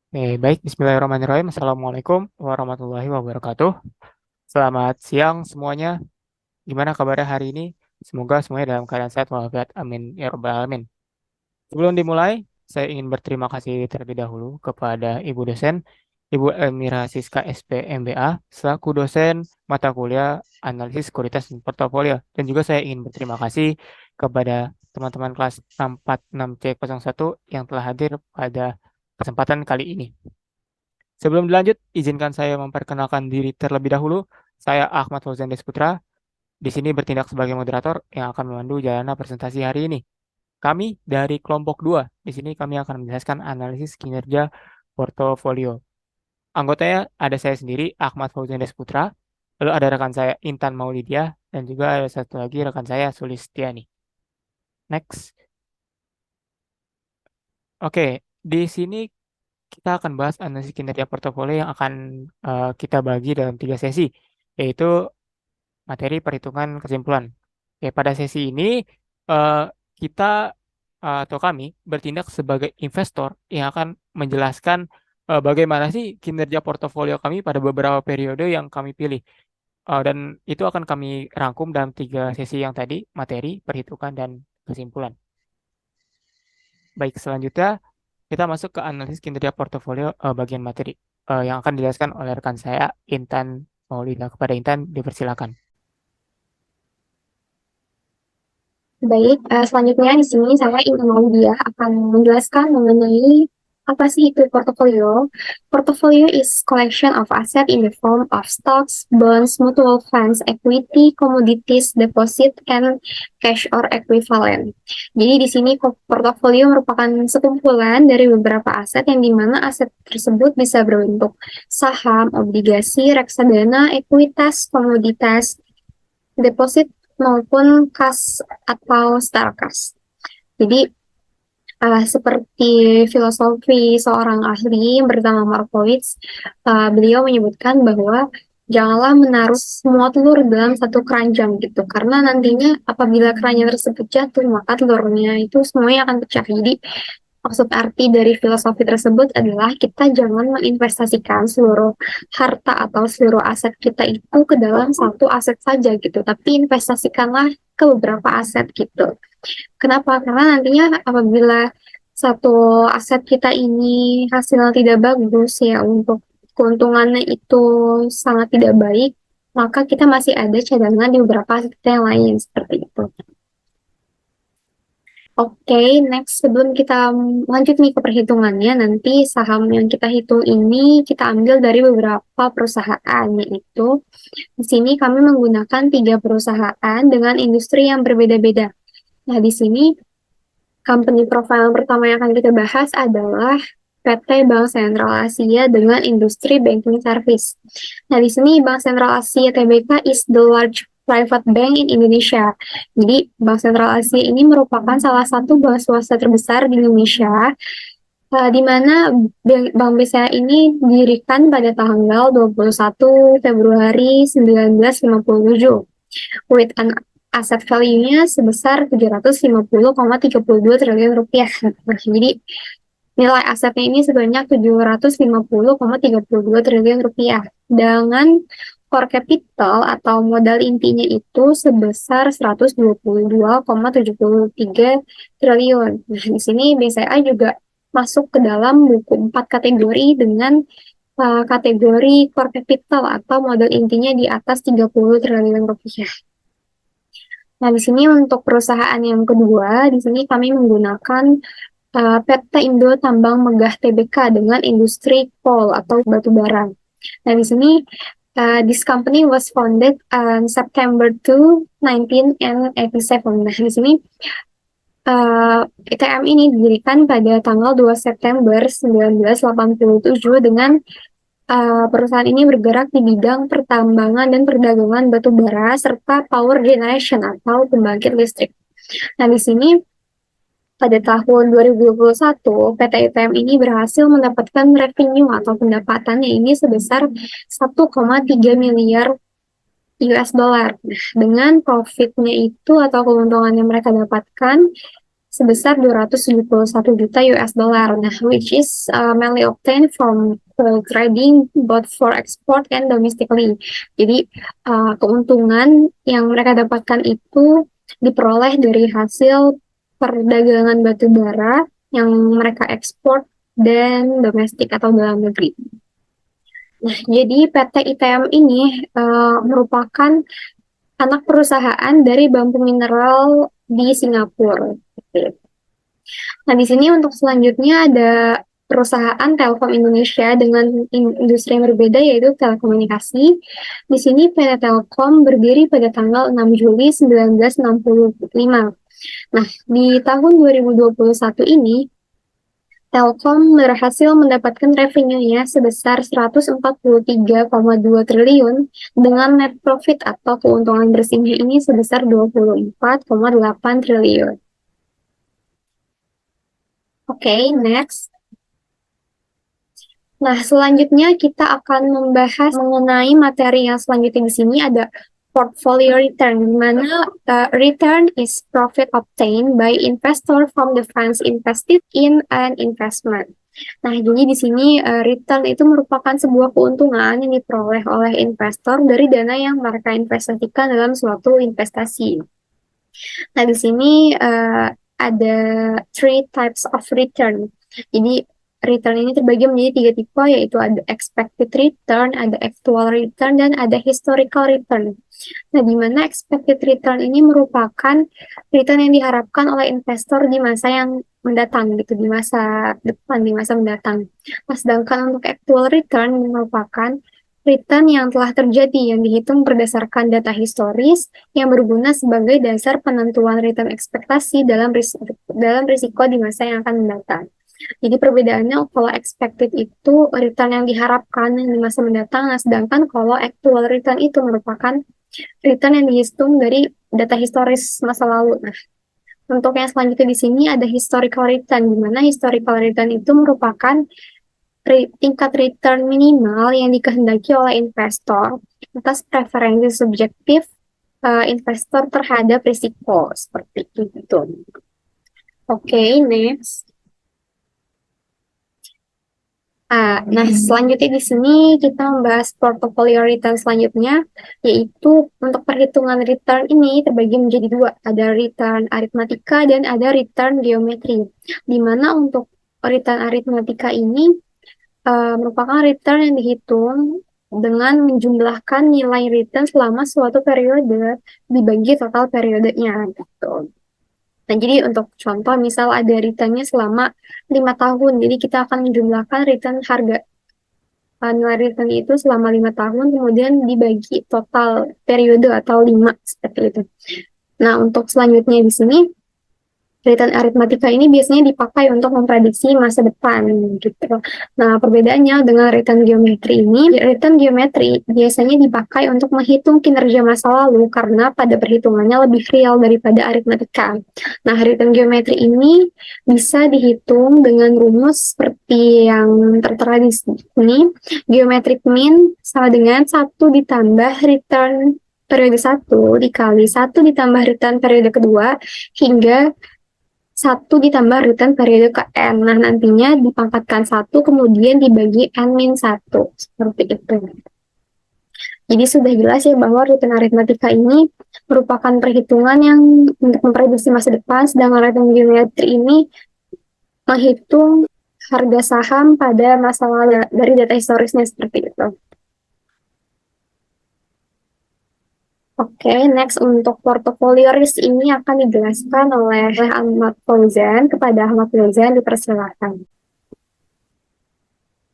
Baik, Bismillahirrahmanirrahim. Assalamualaikum warahmatullahi wabarakatuh. Selamat siang semuanya. Gimana kabarnya hari ini? Semoga semuanya dalam keadaan sehat walafiat. Amin ya rabbal alamin. Sebelum dimulai, saya ingin berterima kasih terlebih dahulu kepada Ibu dosen, Ibu Elmira Siska SP MBA, selaku dosen mata kuliah Analisis Sekuritas dan Portofolio. Dan juga saya ingin berterima kasih kepada teman-teman kelas 646C01 yang telah hadir pada kesempatan kali ini. Sebelum dilanjut, izinkan saya memperkenalkan diri terlebih dahulu. Saya Ahmad Fauzan Desputra, di sini bertindak sebagai moderator yang akan memandu jalannya presentasi hari ini. Kami dari kelompok 2, di sini kami akan menjelaskan analisis kinerja portofolio. Anggotanya ada saya sendiri, Ahmad Fauzan Desputra, lalu ada rekan saya Intan Maulidia, dan juga ada satu lagi rekan saya Sulistiani. Next. Oke, di sini kita akan bahas analisis kinerja portofolio yang akan kita bagi dalam 3 sesi, yaitu materi perhitungan kesimpulan. Oke, pada sesi ini eh, kita atau kami bertindak sebagai investor yang akan menjelaskan bagaimana sih kinerja portofolio kami pada beberapa periode yang kami pilih. Dan itu akan kami rangkum dalam 3 sesi yang tadi, materi, perhitungan, dan kesimpulan. Baik, selanjutnya kita masuk ke analisis kinerja portofolio bagian materi yang akan dijelaskan oleh rekan saya, Intan Maulida. Kepada Intan, dipersilakan. Baik, selanjutnya di sini saya ingin dia akan menjelaskan mengenai apa sih itu portofolio. Portofolio is collection of asset in the form of stocks, bonds, mutual funds, equity, commodities, deposit, and cash or equivalent. Jadi di sini portofolio merupakan sekumpulan dari beberapa aset yang dimana aset tersebut bisa berbentuk saham, obligasi, reksadana, ekuitas, komoditas, deposit maupun kas atau Starkas. Jadi seperti filosofi seorang ahli bernama Markowitz, beliau menyebutkan bahwa janganlah menaruh semua telur dalam satu keranjang gitu, karena nantinya apabila keranjang tersebut jatuh, maka telurnya itu semuanya akan pecah. Jadi maksud arti dari filosofi tersebut adalah kita jangan menginvestasikan seluruh harta atau seluruh aset kita itu ke dalam satu aset saja gitu, tapi investasikanlah ke beberapa aset gitu. Kenapa? Karena nantinya apabila satu aset kita ini hasilnya tidak bagus ya, untuk keuntungannya itu sangat tidak baik, maka kita masih ada cadangan di beberapa aset kita yang lain seperti itu. Oke, next sebelum kita lanjut nih ke perhitungannya, nanti saham yang kita hitung ini kita ambil dari beberapa perusahaan, yaitu di sini kami menggunakan 3 perusahaan dengan industri yang berbeda-beda. Nah, di sini company profile yang pertama yang akan kita bahas adalah PT Bank Sentral Asia dengan industri banking service. Nah, di sini Bank Sentral Asia TBK is the large private bank in Indonesia. Jadi, Bank Sentral Asia ini merupakan salah satu bank swasta terbesar di Indonesia, di mana Bank BCA ini didirikan pada tanggal 21 Februari 1957 with an aset value-nya sebesar 750,32 triliun rupiah. Nah, jadi nilai asetnya ini sebanyak 750,32 triliun rupiah dengan core capital atau modal intinya itu sebesar 122,73 triliun. Nah, di sini BCA juga masuk ke dalam buku 4 kategori dengan kategori core capital atau modal intinya di atas 30 triliun rupiah. Nah, di sini untuk perusahaan yang kedua, di sini kami menggunakan PT Indo Tambang Megah Tbk dengan industri coal atau batu bara. Nah, di sini this company was founded on September 2, 1987. Nah, di sini ITM ini didirikan pada tanggal 2 September 1987 dengan perusahaan ini bergerak di bidang pertambangan dan perdagangan batu bara serta power generation atau pembangkit listrik. Nah, di sini pada tahun 2021, PT ITM ini berhasil mendapatkan revenue atau pendapatannya ini sebesar 1,3 miliar US dollar. Nah, dengan profitnya itu atau keuntungan yang mereka dapatkan sebesar 271 juta US dollar. Nah, which is mainly obtained from trading both for export and domestically. Jadi keuntungan yang mereka dapatkan itu diperoleh dari hasil perdagangan batu bara yang mereka ekspor dan domestik atau dalam negeri. Nah, jadi PT ITM ini merupakan anak perusahaan dari bambu mineral di Singapura. Nah, di sini untuk selanjutnya ada perusahaan Telkom Indonesia dengan industri yang berbeda yaitu telekomunikasi. Di sini PT Telkom berdiri pada tanggal 6 Juli 1965. Nah, di tahun 2021 ini Telkom berhasil mendapatkan revenue-nya sebesar 143,2 triliun dengan net profit atau keuntungan bersihnya ini sebesar 24,8 triliun. Oke, next. Nah, selanjutnya kita akan membahas mengenai materi yang selanjutnya di sini ada portfolio return, di mana return is profit obtained by investor from the funds invested in an investment. Nah, jadi di sini return itu merupakan sebuah keuntungan yang diperoleh oleh investor dari dana yang mereka investasikan dalam suatu investasi. Nah, di sini ada three types of return. Jadi return ini terbagi menjadi tiga tipe, yaitu ada expected return, ada actual return, dan ada historical return. Nah, di mana expected return ini merupakan return yang diharapkan oleh investor di masa yang mendatang, gitu, di masa depan, di masa mendatang. Nah, sedangkan untuk actual return merupakan return yang telah terjadi, yang dihitung berdasarkan data historis, yang berguna sebagai dasar penentuan return ekspektasi dalam risiko di masa yang akan mendatang. Jadi perbedaannya kalau expected itu return yang diharapkan di masa mendatang, nah sedangkan kalau actual return itu merupakan return yang dihitung dari data historis masa lalu. Nah, untuk yang selanjutnya di sini ada historical return, di mana historical return itu merupakan tingkat return minimal yang dikehendaki oleh investor atas preferensi subjektif investor terhadap risiko seperti itu. Oke, next. Nah, selanjutnya di sini kita membahas portfolio return selanjutnya, yaitu untuk perhitungan return ini terbagi menjadi dua, ada return aritmatika dan ada return geometri. Di mana untuk return aritmatika ini merupakan return yang dihitung dengan menjumlahkan nilai return selama suatu periode dibagi total periodenya gitu. Nah, jadi untuk contoh, misal ada returnnya selama 5 tahun, jadi kita akan menjumlahkan return harga nilai return itu selama 5 tahun, kemudian dibagi total periode atau 5, seperti itu. Nah, untuk selanjutnya di sini, return aritmatika ini biasanya dipakai untuk memprediksi masa depan gitu. Nah, perbedaannya dengan return geometri ini, return geometri biasanya dipakai untuk menghitung kinerja masa lalu karena pada perhitungannya lebih real daripada aritmatika. Nah, return geometri ini bisa dihitung dengan rumus seperti yang tertera di sini. Geometric mean sama dengan 1 ditambah return periode 1 dikali 1 ditambah return periode kedua hingga 1 ditambah return periode ke N. Nah, nantinya dipangkatkan 1, kemudian dibagi N-1. Seperti itu. Jadi sudah jelas ya bahwa return aritmatika ini merupakan perhitungan yang untuk memprediksi masa depan, sedangkan return geometri ini menghitung harga saham pada masa lalu dari data historisnya seperti itu. Oke, next untuk portofolio risk ini akan dijelaskan oleh Ahmad Fauzan. Kepada Ahmad Fauzan dipersilakan.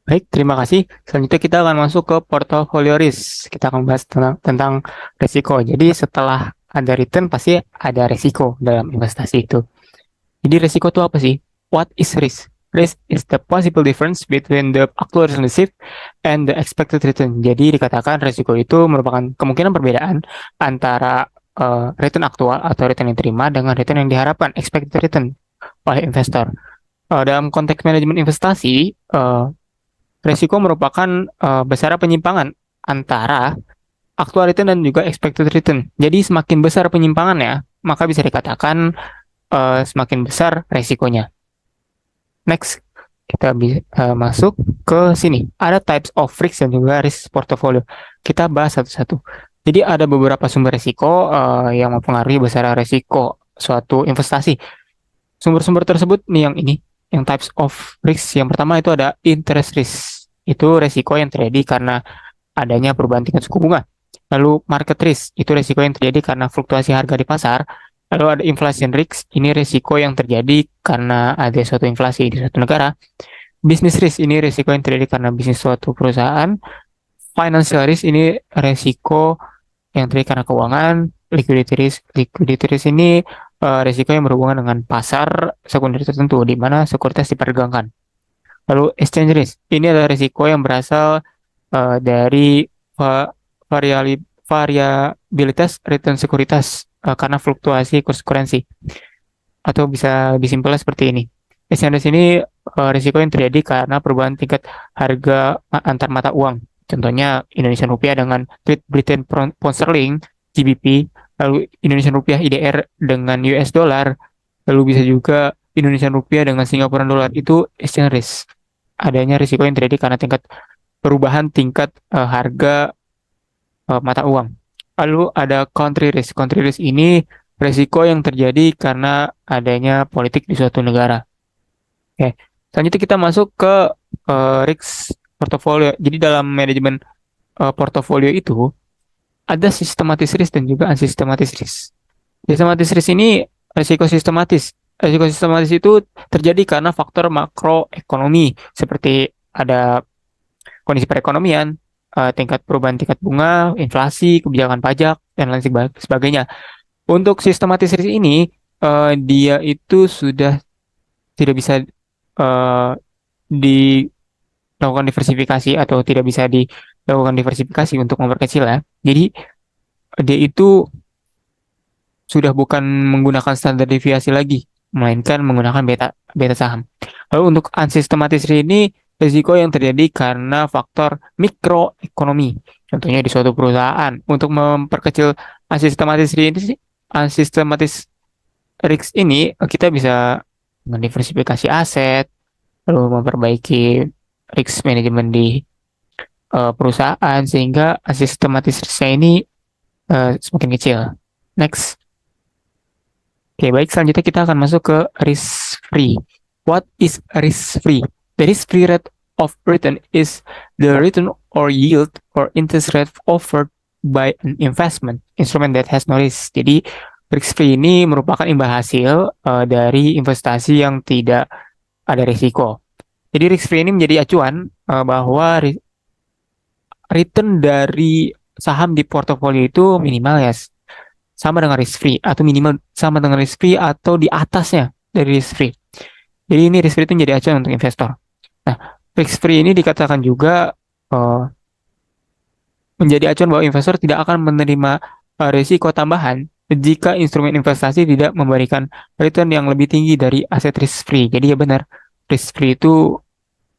Baik, terima kasih. Selanjutnya kita akan masuk ke portfolio risk. Kita akan bahas tentang resiko. Jadi setelah ada return pasti ada resiko dalam investasi itu. Jadi resiko itu apa sih? What is risk? Risk is the possible difference between the actual return received and the expected return. Jadi dikatakan resiko itu merupakan kemungkinan perbedaan antara return aktual atau return yang diterima dengan return yang diharapkan, expected return oleh investor. Dalam konteks manajemen investasi, resiko merupakan besaran penyimpangan antara actual return dan juga expected return. Jadi semakin besar penyimpangannya, maka bisa dikatakan semakin besar resikonya. Next, kita masuk ke sini. Ada types of risk dan juga risk portfolio. Kita bahas satu-satu. Jadi ada beberapa sumber risiko yang mempengaruhi besar resiko suatu investasi. Sumber-sumber tersebut nih yang ini, yang types of risk. Yang pertama itu ada interest risk. Itu resiko yang terjadi karena adanya perubahan tingkat suku bunga. Lalu market risk, itu resiko yang terjadi karena fluktuasi harga di pasar. Lalu ada inflation risk, ini resiko yang terjadi karena ada suatu inflasi di suatu negara. Business risk, ini resiko yang terjadi karena bisnis suatu perusahaan. Financial risk, ini resiko yang terjadi karena keuangan. Liquidity risk ini resiko yang berhubungan dengan pasar sekunder tertentu, di mana sekuritas diperdagangkan. Lalu exchange risk, ini adalah resiko yang berasal dari variabilitas return sekuritas karena fluktuasi kurs currency, atau bisa lebih simpelnya seperti ini. Exchange ini risiko yang terjadi karena perubahan tingkat harga antar mata uang. Contohnya Indonesian rupiah dengan Great Britain pound sterling GBP, lalu Indonesian rupiah IDR dengan US dollar, lalu bisa juga Indonesian rupiah dengan Singapura dollar. Itu exchange risk. Adanya risiko yang terjadi karena perubahan tingkat harga mata uang. Lalu ada country risk. Country risk ini risiko yang terjadi karena adanya politik di suatu negara. Oke. Selanjutnya kita masuk ke risk portfolio. Jadi dalam manajemen portofolio itu ada sistematis risk dan juga unsystematis risk. Sistematis risk ini risiko sistematis. Risiko sistematis itu terjadi karena faktor makroekonomi seperti ada kondisi perekonomian, tingkat perubahan tingkat bunga, inflasi, kebijakan pajak, dan lain sebagainya. Untuk sistematis risk ini, dia itu sudah tidak bisa uh, dilakukan diversifikasi atau tidak bisa dilakukan diversifikasi untuk memperkecil ya. Jadi dia itu sudah bukan menggunakan standar deviasi lagi, melainkan menggunakan beta beta saham. Lalu untuk unsystematis risk ini risiko yang terjadi karena faktor mikroekonomi. Contohnya di suatu perusahaan. Untuk memperkecil unsystematis risk ini, unsystematis risk ini kita bisa mendiversifikasi aset, lalu memperbaiki risk manajemen di perusahaan sehingga unsystematis risknya ini semakin kecil. Next. Oke, baik. Selanjutnya kita akan masuk ke risk free. What is risk free? The risk free rate of return is the return or yield or interest rate offered by an investment instrument that has no risk. Jadi risk free ini merupakan imbal hasil dari investasi yang tidak ada risiko. Jadi risk free ini menjadi acuan bahwa return dari saham di portofolio itu minimal ya sama dengan risk free atau minimal sama dengan risk free atau di atasnya dari risk free. Jadi ini risk free itu menjadi acuan untuk investor. Nah, risk free ini dikatakan juga menjadi acuan bahwa investor tidak akan menerima risiko tambahan jika instrumen investasi tidak memberikan return yang lebih tinggi dari aset risk free. Jadi ya benar, risk free itu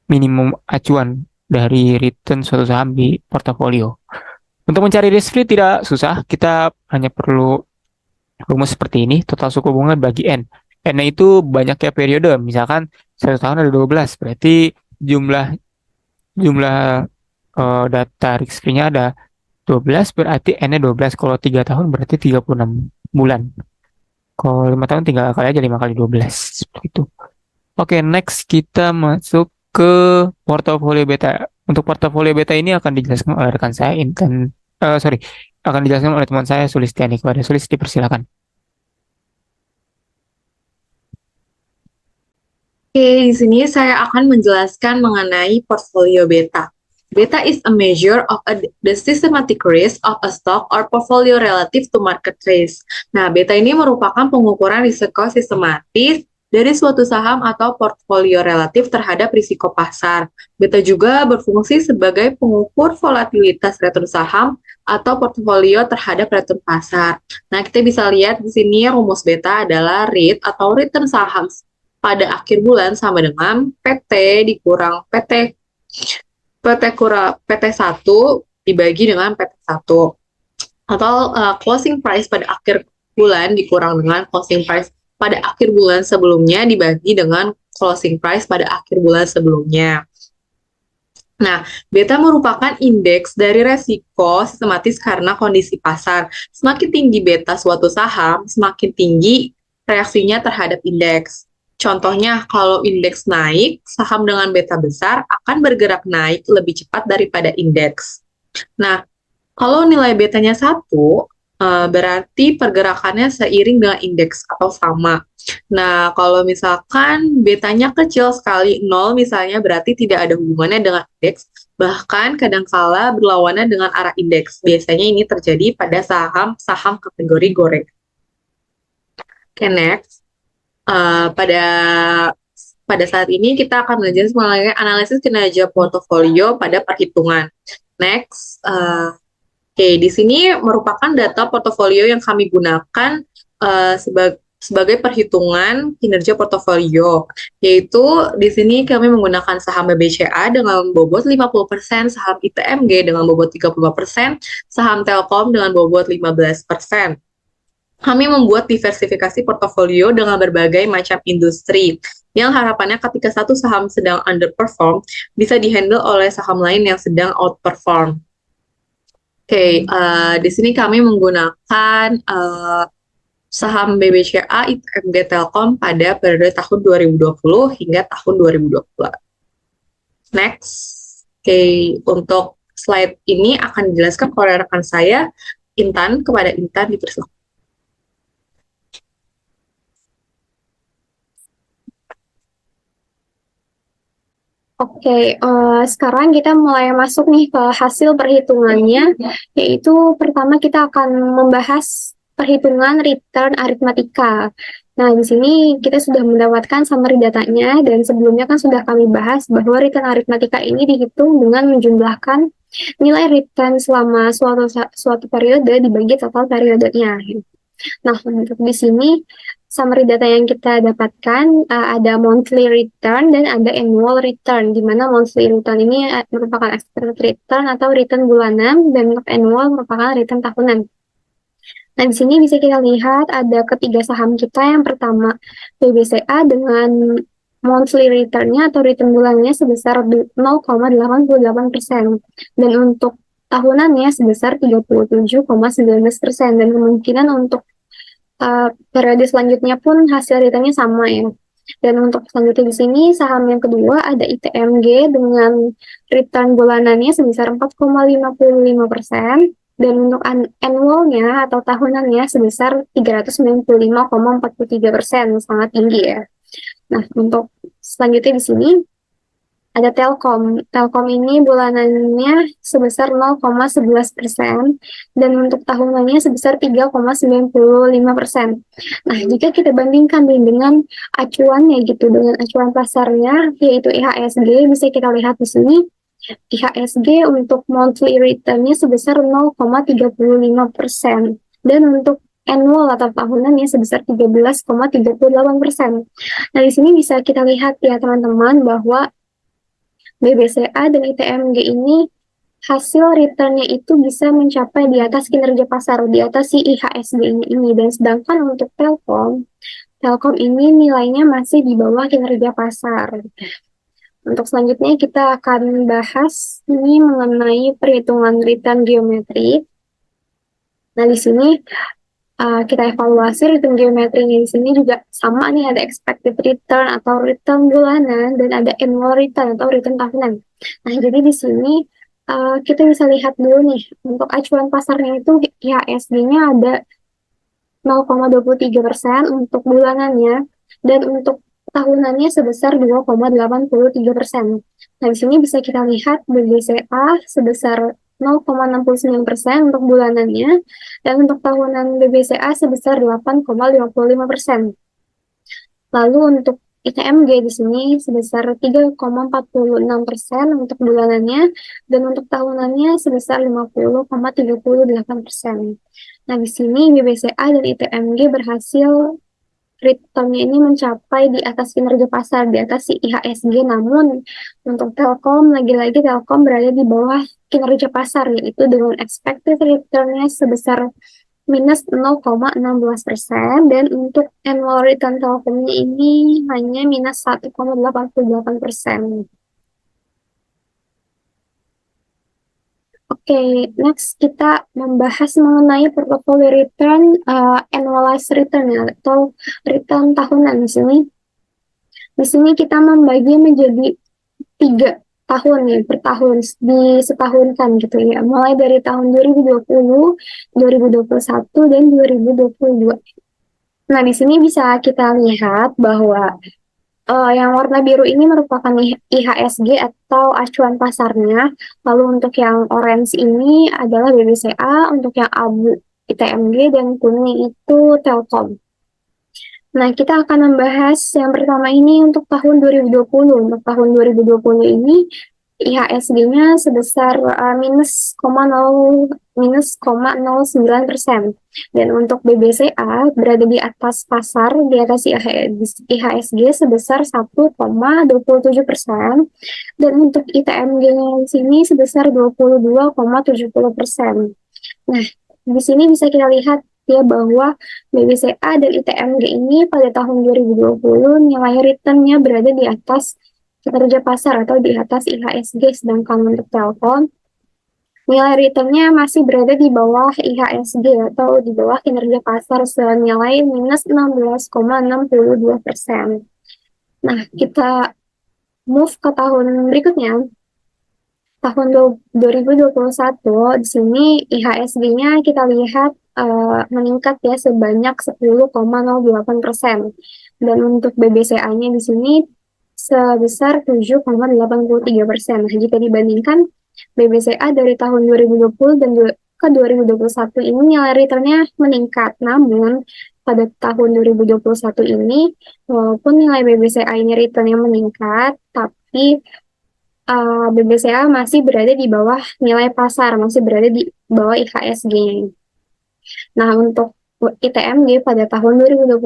minimum acuan dari return suatu saham di portofolio. Untuk mencari risk free tidak susah, kita hanya perlu rumus seperti ini, total suku bunga bagi N. N itu banyaknya periode, misalkan satu tahun ada 12, berarti jumlah jumlah data risk free-nya ada 12, berarti N-nya 12. Kalau 3 tahun berarti 36 bulan. Kalau 5 tahun tinggal kali aja 5 kali 12. Seperti itu. Oke, next kita masuk ke portofolio beta. Untuk portofolio beta ini akan dijelaskan oleh rekan saya, akan dijelaskan oleh teman saya Sulistiani. Kepada Sulis dipersilakan. Oke, di sini saya akan menjelaskan mengenai portfolio beta. Beta is a measure of the systematic risk of a stock or portfolio relative to market risk. Nah, beta ini merupakan pengukuran risiko sistematis dari suatu saham atau portfolio relatif terhadap risiko pasar. Beta juga berfungsi sebagai pengukur volatilitas return saham atau portfolio terhadap return pasar. Nah, kita bisa lihat di sini rumus beta adalah REIT atau return saham pada akhir bulan sama dengan PT dikurang PT 1 dibagi dengan PT 1 atau closing price pada akhir bulan dikurang dengan closing price pada akhir bulan sebelumnya dibagi dengan closing price pada akhir bulan sebelumnya. Nah, beta merupakan indeks dari resiko sistematis karena kondisi pasar. Semakin tinggi beta suatu saham, semakin tinggi reaksinya terhadap indeks. Contohnya, kalau indeks naik, saham dengan beta besar akan bergerak naik lebih cepat daripada indeks. Nah, kalau nilai betanya 1, berarti pergerakannya seiring dengan indeks atau sama. Nah, kalau misalkan betanya kecil sekali, 0 misalnya, berarti tidak ada hubungannya dengan indeks, bahkan kadangkala berlawanan dengan arah indeks. Biasanya ini terjadi pada saham-saham kategori goreng. Oke, next. Pada saat ini kita akan belajar mengenai analisis kinerja portofolio pada perhitungan. Next, Oke, di sini merupakan data portofolio yang kami gunakan sebagai perhitungan kinerja portofolio, yaitu di sini kami menggunakan saham BBCA dengan bobot 50%, saham ITMG dengan bobot 35%, saham Telkom dengan bobot 15%. Kami membuat diversifikasi portofolio dengan berbagai macam industri, yang harapannya ketika satu saham sedang underperform, bisa dihandle oleh saham lain yang sedang outperform. Oke, di sini kami menggunakan saham BBCA, ITMG, Telkom pada periode tahun 2020 hingga tahun 2022. Next, oke, untuk slide ini akan dijelaskan oleh rekan saya, Intan. Kepada Intan dipersilakan. Oke, sekarang kita mulai masuk nih ke hasil perhitungannya, yaitu pertama kita akan membahas perhitungan return aritmatika. Nah, di sini kita sudah mendapatkan summary datanya, dan sebelumnya kan sudah kami bahas bahwa return aritmatika ini dihitung dengan menjumlahkan nilai return selama suatu periode dibagi total periodenya. Nah, untuk di sini summary data yang kita dapatkan ada monthly return dan ada annual return, di mana monthly return ini merupakan expected return atau return bulanan, dan untuk annual merupakan return tahunan. Nah, di sini bisa kita lihat ada ketiga saham kita. Yang pertama, BBCA dengan monthly return-nya atau return bulanannya sebesar 0,88%. Dan untuk tahunannya sebesar 37,19%. Dan kemungkinan untuk periode selanjutnya pun hasil returnnya sama ya. Dan untuk selanjutnya di sini saham yang kedua ada ITMG dengan return bulanannya sebesar 4,55%, dan untuk annualnya atau tahunannya sebesar 395,43%, sangat tinggi ya. Nah, untuk selanjutnya di sini ada Telkom. Telkom ini bulanannya sebesar 0,11%, dan untuk tahunannya sebesar 3,95%. Nah, jika kita bandingkan dengan acuannya gitu, dengan acuan pasarnya, yaitu IHSG, bisa kita lihat di sini, IHSG untuk monthly return-nya sebesar 0,35%, dan untuk annual atau tahunannya sebesar 13,38%. Nah, di sini bisa kita lihat ya teman-teman bahwa BBCA dan ITMG ini hasil return-nya itu bisa mencapai di atas kinerja pasar, di atas si IHSG ini. Dan sedangkan untuk Telkom ini nilainya masih di bawah kinerja pasar. Untuk selanjutnya kita akan bahas ini mengenai perhitungan return geometri. Nah, di sini kita evaluasi return geometrinya. Di sini juga sama nih, ada expected return atau return bulanan, dan ada annual return atau return tahunan. Nah, jadi di sini kita bisa lihat dulu nih, untuk acuan pasarnya itu IHSG-nya ada 0,23% untuk bulanannya, dan untuk tahunannya sebesar 2,83%. Nah, di sini bisa kita lihat BBCA sebesar 0,69% untuk bulanannya, dan untuk tahunan BBCA sebesar 8,55%. Lalu untuk ITMG di sini sebesar 3,46% untuk bulanannya, dan untuk tahunannya sebesar 50,38%. Nah, di sini BBCA dan ITMG berhasil return-nya ini mencapai di atas kinerja pasar, di atas si IHSG. Namun untuk Telkom, lagi-lagi Telkom berada di bawah kinerja pasar, yaitu dengan expected return-nya sebesar minus 0,16%, dan untuk annual return Telkomnya ini hanya minus 1,88%. Oke, next kita membahas mengenai portfolio return, annualized return ya, atau return tahunan di sini. Di sini kita membagi menjadi 3 tahun nih, per tahun, disetahunkan gitu ya, mulai dari tahun 2020, 2021, dan 2022. Nah, di sini bisa kita lihat bahwa yang warna biru ini merupakan IHSG atau acuan pasarnya. Lalu untuk yang orange ini adalah BBCA, untuk yang abu ITMG, dan kuning itu Telkom. Nah, kita akan membahas yang pertama ini untuk tahun 2020. Untuk tahun 2020 ini IHSG-nya sebesar minus 0,09%. Dan untuk BBCA berada di atas pasar, di atas IHSG sebesar 1,27%. Dan untuk ITMG-nya di sini sebesar 22,70%. Nah, di sini bisa kita lihat ya bahwa BBCA dan ITMG ini pada tahun 2020 nilai return-nya berada di atas kinerja pasar atau di atas IHSG, sedangkan untuk Telkom nilai return-nya masih berada di bawah IHSG atau di bawah kinerja pasar senilai minus 16,62%. Nah, kita move ke tahun berikutnya. Tahun 2021, di sini IHSG-nya kita lihat meningkat ya sebanyak 10,08%. Dan untuk BBCA-nya di sini sebesar 7,83%. Nah, jika dibandingkan BBCA dari tahun 2020 dan ke 2021 ini nilai return-nya meningkat. Namun, pada tahun 2021 ini, walaupun nilai BBCA ini return-nya meningkat, tapi BBCA masih berada di bawah nilai pasar, masih berada di bawah IHSG. Nah, untuk ITMG pada tahun 2021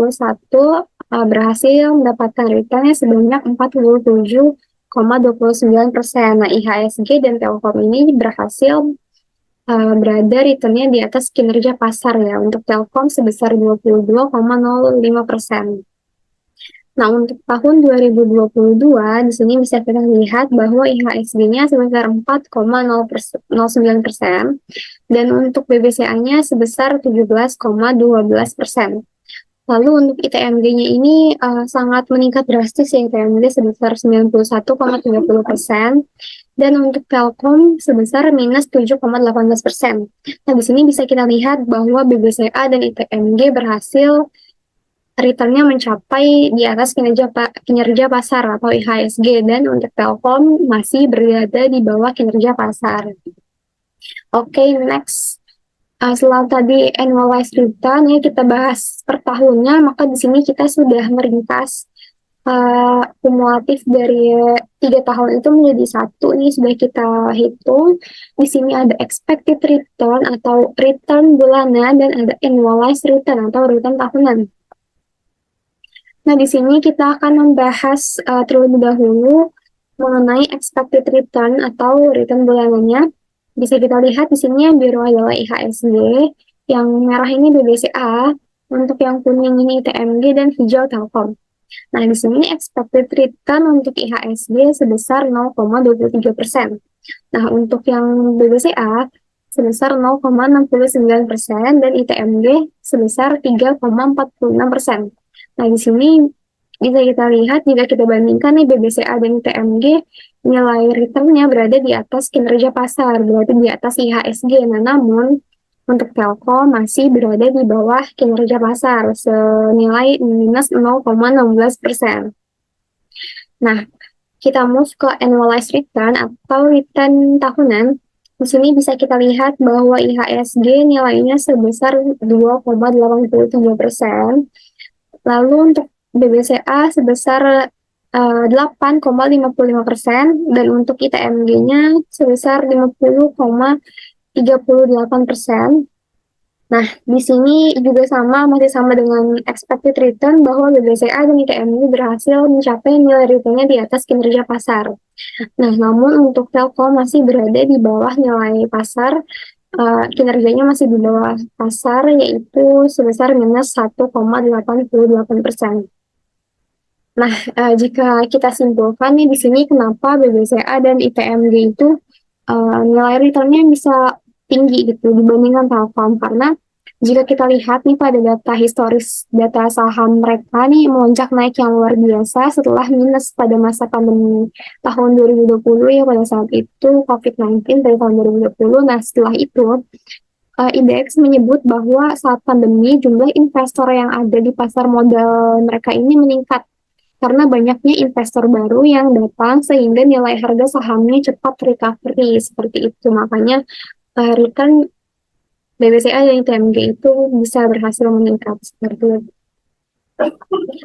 berhasil mendapatkan return sebanyak 47,29%. Nah, IHSG dan Telkom ini berhasil berada return-nya di atas kinerja pasar ya. Untuk Telkom sebesar 22,05%. Nah, untuk tahun 2022, di sini bisa kita lihat bahwa IHSG-nya sebesar 4,09%, dan untuk BBCA-nya sebesar 17,12%. Lalu untuk ITMG-nya ini sangat meningkat drastis ya, ITMG sebesar 91,30%, dan untuk Telkom sebesar minus 7,18%. Nah, di sini bisa kita lihat bahwa BBCA dan ITMG berhasil return-nya mencapai di atas kinerja pasar atau IHSG, dan untuk Telkom masih berada di bawah kinerja pasar. Oke, next. Setelah tadi annualized return ya kita bahas per tahunnya, maka di sini kita sudah meringkas kumulatif dari 3 tahun itu menjadi satu. Ini sudah kita hitung. Di sini ada expected return atau return bulanan, dan ada annualized return atau return tahunan. Nah, di sini kita akan membahas terlebih dahulu mengenai expected return atau return bulanannya. Bisa kita lihat di sini yang biru adalah IHSG, yang merah ini BBCA, untuk yang kuning ini ITMG, dan hijau Telkom. Nah, di sini expected return untuk IHSG sebesar 0,23%. Nah, untuk yang BBCA sebesar 0,69%, dan ITMG sebesar 3,46%. Nah, di sini bisa kita lihat jika kita bandingkan nih BBCA dan ITMG, nilai return-nya berada di atas kinerja pasar, berarti di atas IHSG. Nah, namun untuk Telkom masih berada di bawah kinerja pasar, senilai minus 0,16%. Nah, kita move ke annualized return atau return tahunan. Di sini bisa kita lihat bahwa IHSG nilainya sebesar 2,83%. Lalu untuk BBCA sebesar 8,55%, dan untuk ITMG-nya sebesar 50,38%. Nah, di sini juga masih sama dengan expected return, bahwa BBCA dan ITMG berhasil mencapai nilai return-nya di atas kinerja pasar. Nah, namun untuk Telkom masih berada di bawah nilai pasar kinerjanya masih di bawah pasar, yaitu sebesar minus 1,88%. Nah, jika kita simpulkan nih di sini kenapa BBCA dan ITMG itu nilai returnnya bisa tinggi gitu dibandingkan Telkom, karena jika kita lihat nih pada data historis data saham mereka nih melonjak naik yang luar biasa setelah minus pada masa pandemi tahun 2020 ya, pada saat itu COVID-19 dari tahun 2020. Nah, setelah itu IDX menyebut bahwa saat pandemi jumlah investor yang ada di pasar modal mereka ini meningkat karena banyaknya investor baru yang datang sehingga nilai harga sahamnya cepat recovery seperti itu. Makanya return BBCA dan ITMG itu bisa berhasil meningkat seperti itu.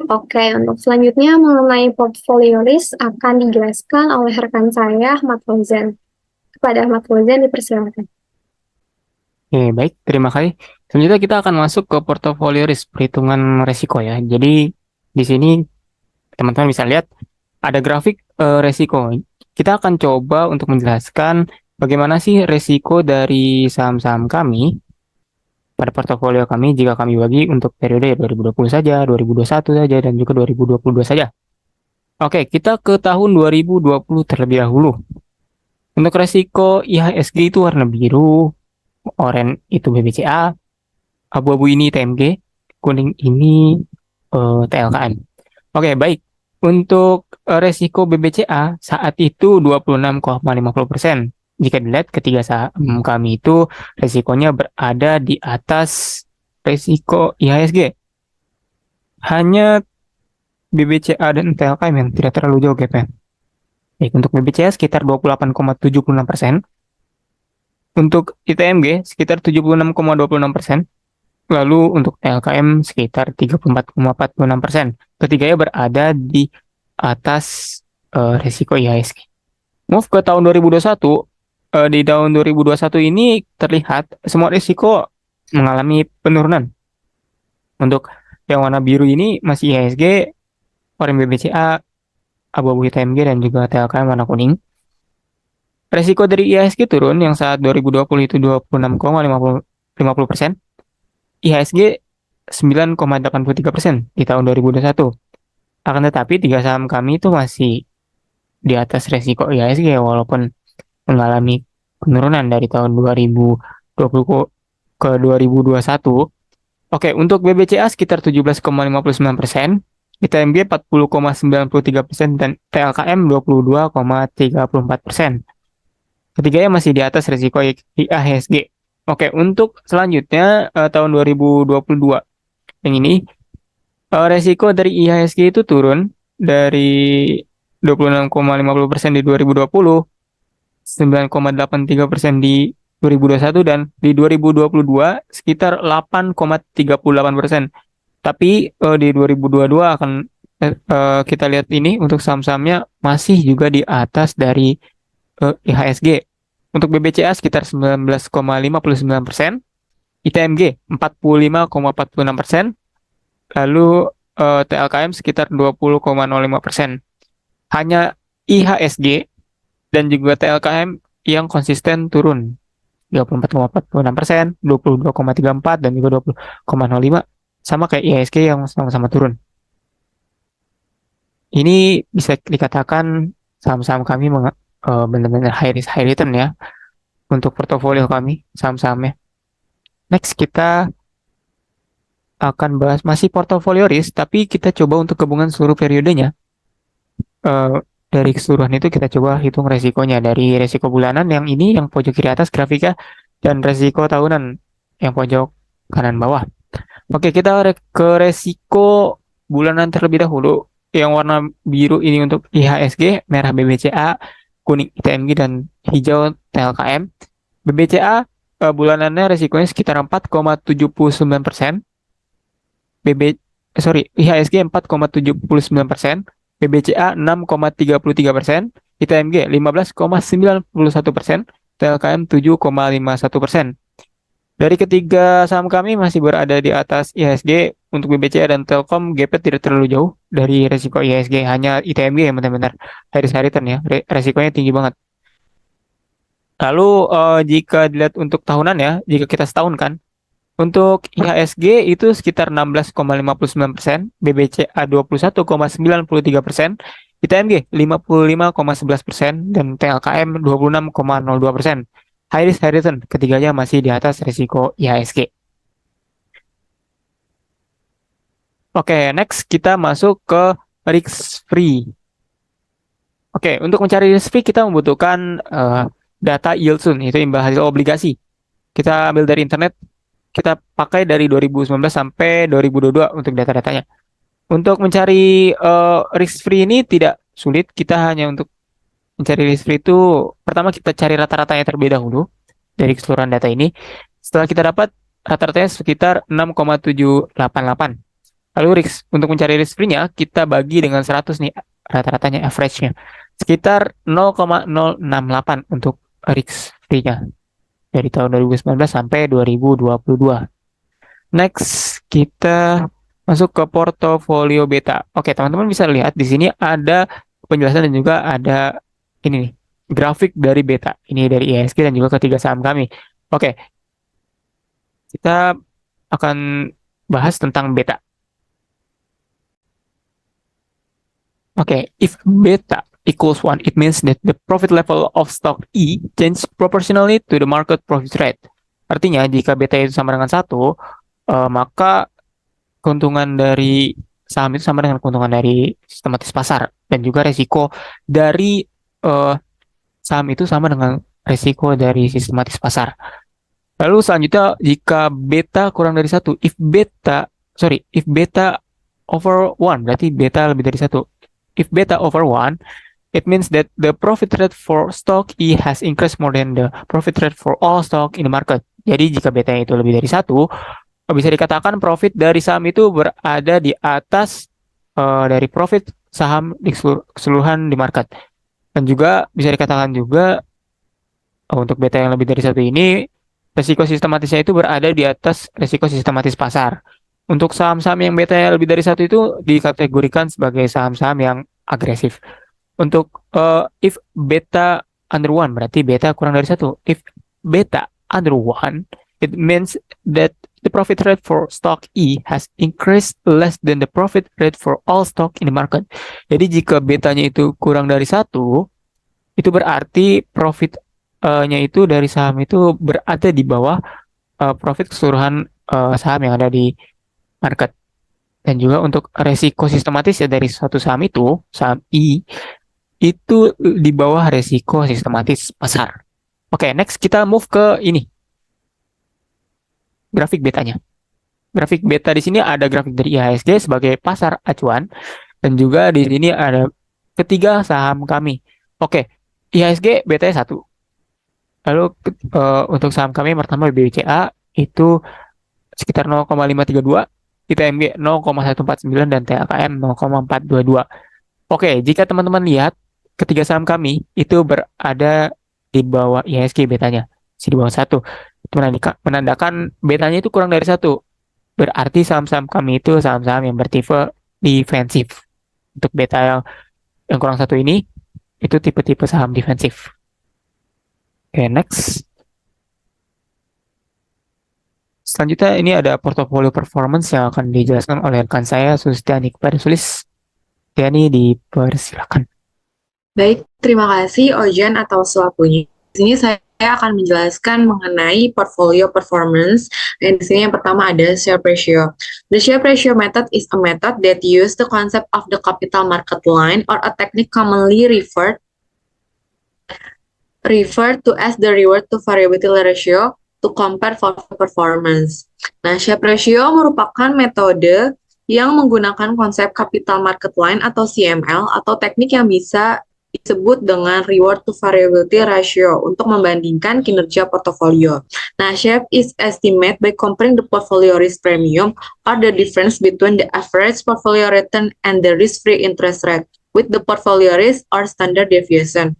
Oke, untuk selanjutnya mengenai portfolio risk akan dijelaskan oleh rekan saya Ahmad Fauzan. Kepada Ahmad Fauzan dipersilakan. Oke, baik, terima kasih. Selanjutnya kita akan masuk ke portofolio risk, perhitungan resiko ya. Jadi di sini teman-teman bisa lihat ada grafik resiko. Kita akan coba untuk menjelaskan bagaimana sih resiko dari saham-saham kami pada portofolio kami jika kami bagi untuk periode 2020 saja, 2021 saja, dan juga 2022 saja. Oke, kita ke tahun 2020 terlebih dahulu. Untuk resiko IHSG itu warna biru, oranye itu BBCA, abu-abu ini TMG, kuning ini TLKM. Oke, baik. Untuk resiko BBCA saat itu 26,50%. Jika dilihat ketiga saham kami itu resikonya berada di atas resiko IHSG. Hanya BBCA dan TLKM yang tidak terlalu jauh gapnya. Baik, untuk BBCA sekitar 28,76%. Untuk ITMG sekitar 76,26%. Lalu untuk TLKM sekitar 34,46%. Ketiganya berada di atas risiko IHSG. Move ke tahun 2021, di tahun 2021 ini terlihat semua risiko mengalami penurunan. Untuk yang warna biru ini masih IHSG, oranye BBCA, abu-abu ITMG, dan juga TLKM warna kuning. Resiko dari IHSG turun yang saat 2020 itu 26,50%, IHSG 9,83% di tahun 2021. Akan tetapi tiga saham kami itu masih di atas resiko IHSG walaupun mengalami penurunan dari tahun 2020 ke 2021. Oke, untuk BBCA sekitar 17,59%, ITMG 40,93%, dan TLKM 22,34%. Ketiganya masih di atas risiko IHSG. Oke, untuk selanjutnya tahun 2022. Yang ini resiko dari IHSG itu turun dari 26,50% di 2020, 9,83% di 2021, dan di 2022 sekitar 8,38%. Tapi di 2022 akan kita lihat ini untuk saham-sahamnya masih juga di atas dari IHSG. Untuk BBCA sekitar 19,59%, ITMG 45,46%, lalu TLKM sekitar 20,05%. Hanya IHSG dan juga TLKM yang konsisten turun 34,46%, 22,34%, dan juga 20,05%, sama kayak IHSG yang sama-sama turun. Ini bisa dikatakan saham-saham kami benar-benar high risk high return ya untuk portofolio kami saham-sahamnya. Next kita akan bahas masih portofolio risk, tapi kita coba untuk gabungan seluruh periodenya. Dari keseluruhan itu kita coba hitung resikonya dari resiko bulanan yang ini yang pojok kiri atas grafiknya, dan resiko tahunan yang pojok kanan bawah. Oke, kita ke resiko bulanan terlebih dahulu. Yang warna biru ini untuk IHSG, merah BBCA, kuning ITMG, dan hijau TLKM. BBCA bulanannya resikonya sekitar 4,79%. IHSG 4,79%, BBCA 6,33%, ITMG 15,91%, TLKM 7,51%. Dari ketiga saham kami masih berada di atas IHSG. Untuk BBCA dan Telkom gapnya tidak terlalu jauh dari resiko IHSG, hanya ITMG yang benar-benar high risk high return ya, resikonya tinggi banget. Lalu jika dilihat untuk tahunan ya, jika kita setahun kan, untuk IHSG itu sekitar 16,59%, BBCA 21,93%, ITMG 55,11%, dan TLKM 26,02%. High risk, high return, ketiganya masih di atas risiko IHSG. Oke, next kita masuk ke risk free. Oke, untuk mencari risk free kita membutuhkan data yield soon, itu imbal hasil obligasi. Kita ambil dari internet, kita pakai dari 2019 sampai 2022 untuk data-datanya. Untuk mencari risk free ini tidak sulit, kita hanya untuk mencari risk free itu pertama kita cari rata-ratanya terlebih dahulu dari keseluruhan data ini. Setelah kita dapat rata-ratanya sekitar 6,788. Lalu untuk mencari risk free-nya kita bagi dengan 100 nih rata-ratanya average-nya. Sekitar 0,068 untuk risk free-nya dari tahun 2019 sampai 2022. Next, kita masuk ke portofolio beta. Oke, teman-teman bisa lihat di sini ada penjelasan dan juga ada ini nih, grafik dari beta. Ini dari IHSG dan juga ketiga saham kami. Oke, kita akan bahas tentang beta. Oke, if beta equals 1, it means that the profit level of stock E change proportionally to the market profit rate. Artinya, jika beta itu sama dengan 1, maka keuntungan dari saham itu sama dengan keuntungan dari sistematis pasar. Dan juga resiko dari saham itu sama dengan resiko dari sistematis pasar. Lalu selanjutnya, jika beta kurang dari 1, if beta over 1, berarti beta lebih dari 1. If beta over 1, it means that the profit rate for stock E has increased more than the profit rate for all stock in the market. Jadi jika beta itu lebih dari 1, bisa dikatakan profit dari saham itu berada di atas dari profit saham di keseluruhan di market. Dan juga bisa dikatakan juga untuk beta yang lebih dari 1 ini, resiko sistematisnya itu berada di atas resiko sistematis pasar. Untuk saham-saham yang beta yang lebih dari 1 itu dikategorikan sebagai saham-saham yang agresif. Untuk if beta under 1, berarti beta kurang dari 1. If beta under 1, it means that the profit rate for stock E has increased less than the profit rate for all stock in the market. Jadi jika betanya itu kurang dari 1, itu berarti profitnya itu dari saham itu berada di bawah profit keseluruhan saham yang ada di market. Dan juga untuk resiko sistematis ya dari satu saham itu, saham I, itu di bawah resiko sistematis pasar. Oke, next kita move ke ini. Grafik betanya. Grafik beta di sini ada grafik dari IHSG sebagai pasar acuan dan juga di sini ada ketiga saham kami. Oke, IHSG betanya 1. Lalu untuk saham kami pertama BBCA itu sekitar 0,532, ITMG 0,149 dan TLKM 0,422. Oke, jika teman-teman lihat ketiga saham kami itu berada di bawah IHSG betanya, di bawah 1. Itu menandakan betanya itu kurang dari 1. Berarti saham-saham kami itu saham-saham yang bertipe defensif. Untuk beta yang kurang 1 ini, itu tipe-tipe saham defensif. Oke, next. Selanjutnya ini ada portofolio performance yang akan dijelaskan oleh rekan saya, Sustiani kepada Sulis. Sustiani, dipersilakan. Baik, terima kasih Ojan atas waktunya. Di sini saya akan menjelaskan mengenai portfolio performance. Dan di sini yang pertama ada share ratio. The share ratio method is a method that use the concept of the capital market line or a technique commonly referred to as the reward to variability ratio to compare performance. Nah, share ratio merupakan metode yang menggunakan konsep capital market line atau CML atau teknik yang bisa disebut dengan reward to variability ratio untuk membandingkan kinerja portofolio. Nah, SHARE is estimated by comparing the portfolio risk premium or the difference between the average portfolio return and the risk-free interest rate with the portfolio risk or standard deviation.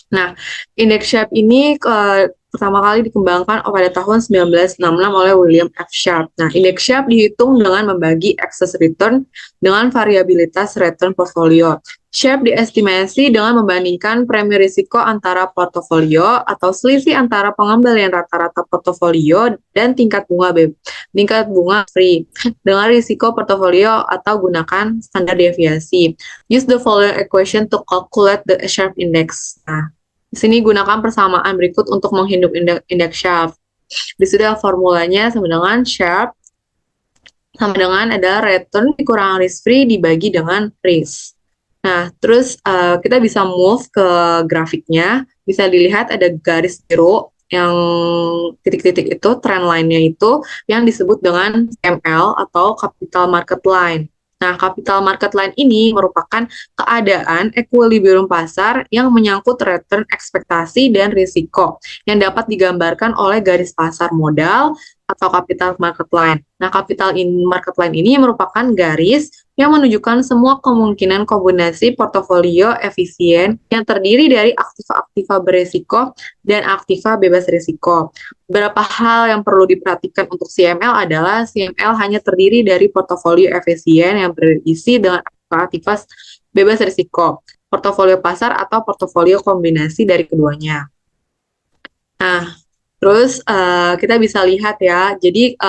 Nah, indeks SHARE ini pertama kali dikembangkan pada tahun 1966 oleh William F. Sharpe. Nah, indeks Sharpe dihitung dengan membagi excess return dengan variabilitas return portfolio. Sharpe diestimasi dengan membandingkan premi risiko antara portofolio atau selisih antara pengembalian rata-rata portofolio dan tingkat bunga free dengan risiko portofolio atau gunakan standar deviasi. Use the following equation to calculate the Sharpe index. Nah, di sini gunakan persamaan berikut untuk menghidup indeks Sharpe. Di sini formulanya sama dengan Sharpe sama dengan adalah return dikurangi risk free dibagi dengan risk. Nah, terus kita bisa move ke grafiknya, bisa dilihat ada garis biru yang titik-titik itu, trend line-nya itu yang disebut dengan CML atau Capital Market Line. Nah, capital market line ini merupakan keadaan equilibrium pasar yang menyangkut return ekspektasi dan risiko yang dapat digambarkan oleh garis pasar modal atau capital market line. Nah, market line ini merupakan garis yang menunjukkan semua kemungkinan kombinasi portofolio efisien yang terdiri dari aktiva-aktiva berisiko dan aktiva bebas risiko. Beberapa hal yang perlu diperhatikan untuk CML adalah CML hanya terdiri dari portofolio efisien yang berisi dengan aktiva bebas risiko, portofolio pasar atau portofolio kombinasi dari keduanya. Nah, terus kita bisa lihat ya, jadi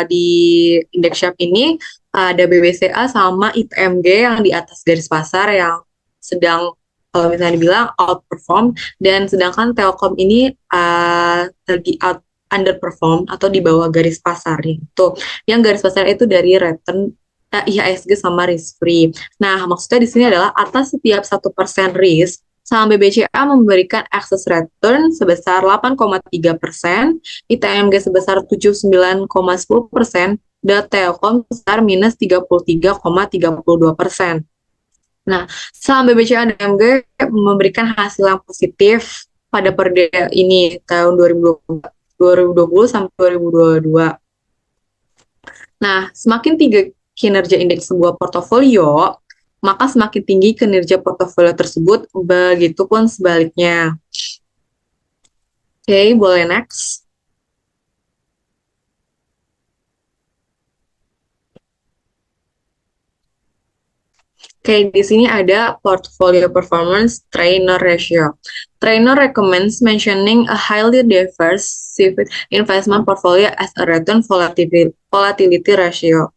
di indeks Sharpe ini ada BBCA sama ITMG yang di atas garis pasar yang sedang kalau misalnya dibilang outperform, dan sedangkan Telkom ini lagi underperform atau di bawah garis pasar itu. Yang garis pasar itu dari return IHSG sama risk free. Nah, maksudnya di sini adalah atas setiap 1% risk, saham BBCA memberikan excess return sebesar 8,3%, ITMG sebesar 79,10%, dan Telkom sebesar minus 33,32%. Nah, saham BBCA dan ITMG memberikan hasil yang positif pada periode ini tahun 2020 sampai 2022. Nah, semakin tinggi kinerja indeks sebuah portofolio, maka semakin tinggi kinerja portofolio tersebut, begitupun sebaliknya. Oke, boleh next. Oke, di sini ada portfolio performance trainer ratio. Trainer recommends mentioning a highly diversified investment portfolio as a return volatility ratio.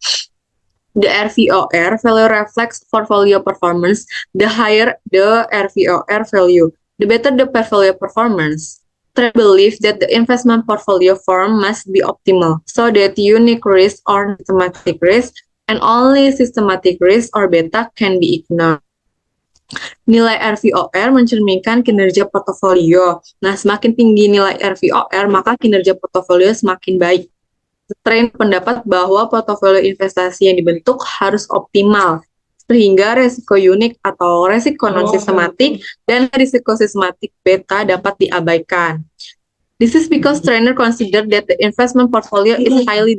The RVOR value reflects portfolio performance. The higher the RVOR value, the better the portfolio performance. Trader believe that the investment portfolio form must be optimal, so that unique risk or systematic risk and only systematic risk or beta can be ignored. Nilai RVOR mencerminkan kinerja portofolio. Nah, semakin tinggi nilai RVOR, maka kinerja portofolio semakin baik. Tren pendapat bahwa portofolio investasi yang dibentuk harus optimal, sehingga resiko unik atau resiko non-sistematik dan risiko sistematik beta dapat diabaikan. This is because trainer consider that the investment portfolio is highly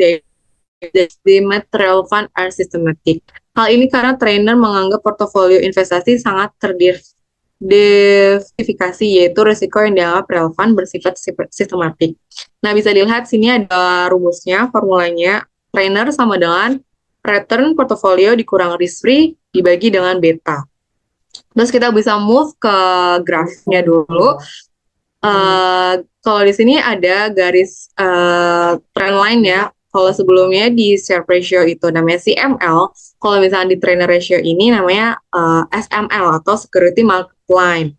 relevant are systematic. Hal ini karena trainer menganggap portofolio investasi sangat terdiversifikasi, yaitu risiko yang dianggap relevan bersifat sistematik. Nah, bisa dilihat sini ada rumusnya, formulanya. Trainer sama dengan return portofolio dikurang risk free dibagi dengan beta. Terus kita bisa move ke grafiknya dulu. Kalau di sini ada garis trend line ya. Kalau sebelumnya di Sharpe ratio itu namanya CML, kalau misalnya di trainer ratio ini namanya SML atau security market line.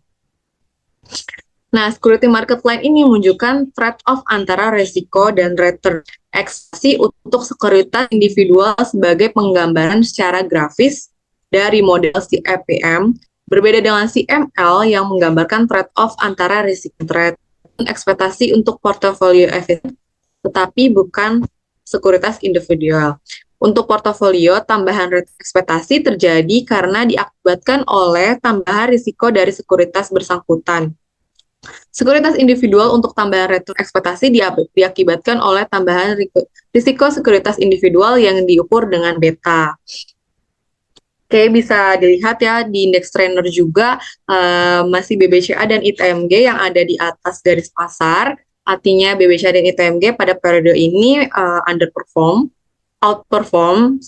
Nah, security market line ini menunjukkan trade-off antara resiko dan return ekspektasi untuk sekuritas individual sebagai penggambaran secara grafis dari model CEPM, berbeda dengan CML yang menggambarkan trade-off antara risiko trade dan ekspektasi untuk portofolio efisien, tetapi bukan sekuritas individual. Untuk portofolio, tambahan ekspektasi terjadi karena diakibatkan oleh tambahan risiko dari sekuritas bersangkutan. Sekuritas individual untuk tambahan return ekspektasi diakibatkan oleh tambahan risiko sekuritas individual yang diukur dengan beta. Oke, bisa dilihat ya di indeks trainer juga masih BBCA dan ITMG yang ada di atas garis pasar. Artinya BBCA dan ITMG pada periode ini outperform,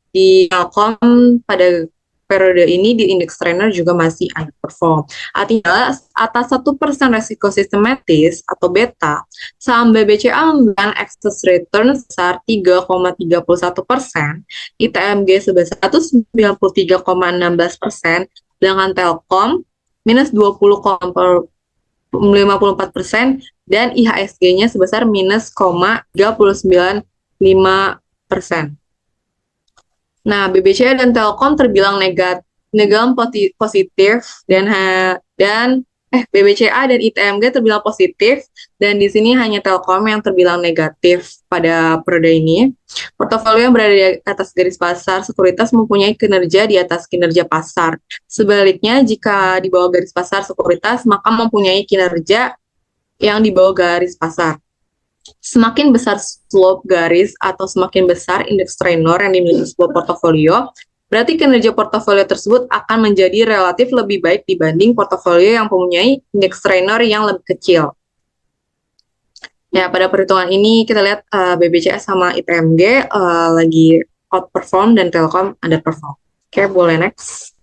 di Telkom pada periode ini di index trainer juga masih underperform. Artinya, atas 1% resiko sistematis atau beta, saham BBCA memberikan excess return sebesar 3,31%, ITMG sebesar 193,16%, sedangkan Telkom minus 20,54%, dan IHSG-nya sebesar minus 0,395%. Nah, BBCA dan Telkom terbilang positif dan BBCA dan ITMG terbilang positif, dan di sini hanya Telkom yang terbilang negatif pada periode ini. Portofolio yang berada di atas garis pasar sekuritas mempunyai kinerja di atas kinerja pasar. Sebaliknya, jika di bawah garis pasar sekuritas, maka mempunyai kinerja yang di bawah garis pasar. Semakin besar slope garis atau semakin besar indeks trainer yang dimiliki sebuah portofolio, berarti kinerja portofolio tersebut akan menjadi relatif lebih baik dibanding portofolio yang mempunyai indeks trainer yang lebih kecil. Ya, pada perhitungan ini kita lihat BBCA sama ITMG lagi outperform dan Telkom underperform. Oke, boleh next.